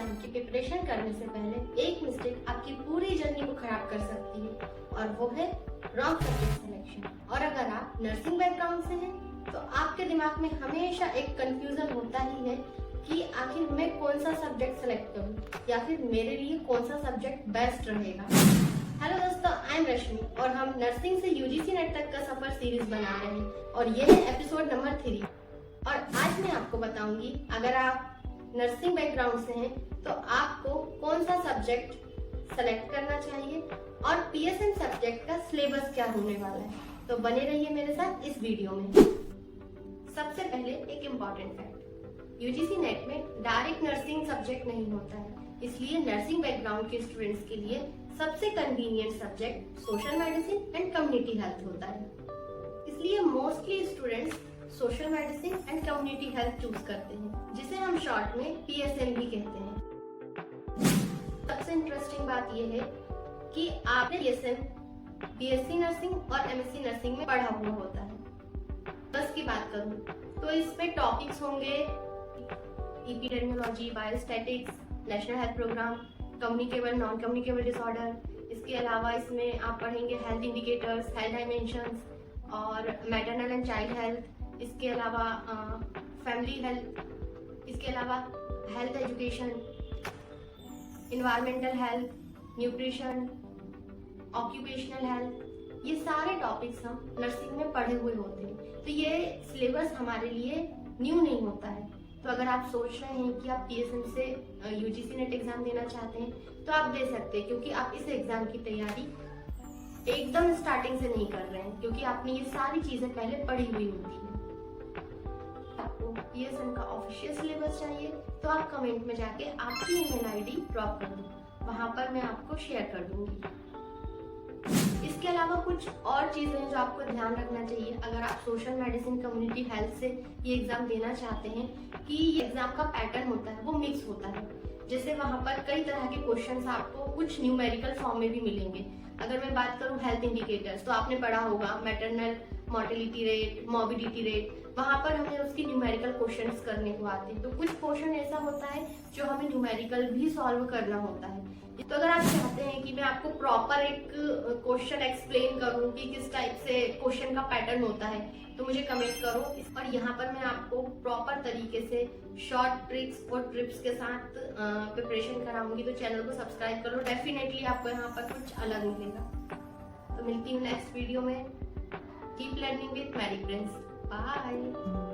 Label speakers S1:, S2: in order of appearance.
S1: Exam की preparation करने से पहले एक मिस्टेक आपकी पूरी जर्नी को खराब कर सकती है और वो है रॉन्ग सब्जेक्ट सिलेक्शन। और अगर आप नर्सिंग बैकग्राउंड से हैं तो आपके दिमाग में हमेशा एक कंफ्यूजन होता ही है कि आखिर मैं कौन सा सब्जेक्ट सेलेक्ट करूं या फिर मेरे लिए कौन सा सब्जेक्ट बेस्ट रहेगा। हेलो दोस्तों, आई एम रश्मि और हम नर्सिंग से यूजीसी नेट तक का सफर सीरीज बना रहे हैं और ये है एपिसोड नंबर 3। और आज मैं आपको बताऊंगी अगर आप नर्सिंग बैकग्राउंड से हैं तो आपको कौन सा सब्जेक्ट सेलेक्ट करना चाहिए और पीएसएम सब्जेक्ट का सिलेबस क्या होने वाला है। तो बने रहिए मेरे साथ इस वीडियो में। सबसे पहले एक इम्पॉर्टेंट फैक्ट, यूजीसी नेट में डायरेक्ट नर्सिंग सब्जेक्ट नहीं होता है, इसलिए नर्सिंग बैकग्राउंड के स्टूडेंट्स के लिए सबसे convenient subject social medicine and community health होता है। इसलिए mostly students social medicine and community health choose करते हैं, जिसे हम शॉर्ट में पीएसएम भी कहते हैं। सबसे इंटरेस्टिंग बात यह है कि आपने पीएसएम बीएससी नर्सिंग और एमएससी नर्सिंग में पढ़ा हुआ होता है। बस की बात करूं तो इसमें टॉपिक्स होंगे epidemiology, biostatics, national health program, communicable non communicable disorder. इसके अलावा इसमें आप पढ़ेंगे हेल्थ इंडिकेटर्स, हेल्थ डायमेंशंस और मैटरनल एंड चाइल्ड हेल्थ। इसके अलावा फैमिली हेल्थ, इसके अलावा health education, environmental health, nutrition, occupational health, ये सारे टॉपिक्स हम नर्सिंग में पढ़े हुए होते हैं। तो ये सिलेबस हमारे लिए न्यू नहीं होता है। तो अगर आप सोच रहे हैं कि आप पीएसएम से यूजीसी नेट एग्जाम देना चाहते हैं तो आप दे सकते हैं, क्योंकि आप इस एग्जाम की तैयारी एकदम स्टार्टिंग से नहीं कर रहे हैं, क्योंकि आपने ये सारी चीजें पहले पढ़ी हुई होती है। आपको पीएसएम का ऑफिशियल सिलेबस चाहिए तो आप कमेंट में जाके आपकी ईमेल आईडी ड्रॉप कर दो, वहां पर मैं आपको शेयर कर दूंगी। इसके अलावा कुछ और चीजें हैं जो आपको ध्यान रखना चाहिए अगर आप सोशल मेडिसिन कम्युनिटी हेल्थ से ये एग्जाम देना चाहते हैं, कि ये एग्जाम का पैटर्न होता है वो मिक्स होता है। जैसे वहां पर कई तरह के क्वेश्चंस आपको कुछ न्यूमेरिकल फॉर्म में भी मिलेंगे। अगर मैं बात करूं हेल्थ इंडिकेटर्स, तो आपने पढ़ा होगा maternal mortality rate, morbidity rate, वहां पर हमें उसकी न्यूमेरिकल क्वेश्चंस करने को आते हैं। तो कुछ क्वेश्चन ऐसा होता है जो हमें न्यूमेरिकल भी सॉल्व करना होता है। तो अगर आप चाहते हैं कि मैं आपको प्रॉपर एक क्वेश्चन एक्सप्लेन करूं कि किस टाइप से क्वेश्चन का पैटर्न होता है, तो मुझे कमेंट करो और यहाँ पर मैं आपको प्रॉपर तरीके से शॉर्ट ट्रिक्स और टिप्स के साथ प्रिपरेशन कराऊंगी। तो चैनल को सब्सक्राइब करो, डेफिनेटली आपको यहाँ पर कुछ अलग मिलेगा। तो मिलती हूँ नेक्स्ट वीडियो में। Keep learning with Mary Prince. Bye.